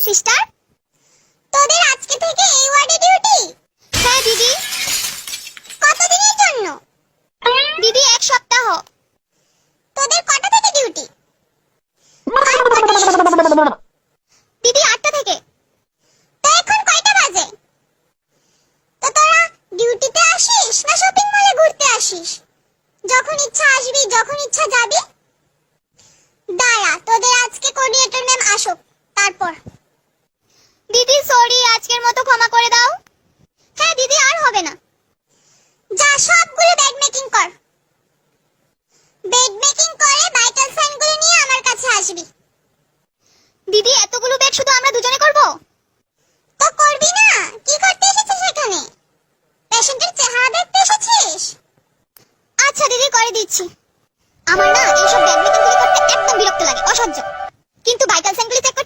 Sister. তোদের আজকে থেকে এই ওয়ার্ডে ডিউটি? হ্যাঁ দিদি। কতদিনের জন্য? দিদি 1 সপ্তাহ। তোদের কটা থেকে ডিউটি? দিদি 8টা থেকে। তো এখন কয়টা বাজে? তো তোরা ডিউটিতে আসিস না শপিং মলে ঘুরতে আসিস? যখন ইচ্ছা আসবি, যখন ইচ্ছা যাবি। দাঁড়া, তোদের আজকে কোঅর্ডিনেটর ম্যাম আসুক, তারপর। দিদি সরি, আজকের মতো ক্ষমা করে দাও। হ্যাঁ দিদি, আর হবে না। যা সবগুলো ব্যাগ মেকিং কর। বেড মেকিং করে ভাইটাল সাইনগুলো নিয়ে আমার কাছে আসবি। দিদি এতগুলো ব্যাগ শুধু আমরা দুজনে করব? তো করবি না, কি করতে এসেছিস এখানে? পেশেন্টের চেহারা দেখতে এসেছিস? আচ্ছা দিদি, করে দিচ্ছি। আমার না এইসব ব্যাগ মেকিং গুলো করতে একদম বিরক্ত লাগে, অসহ্য। কিন্তু ভাইটাল সাইনগুলো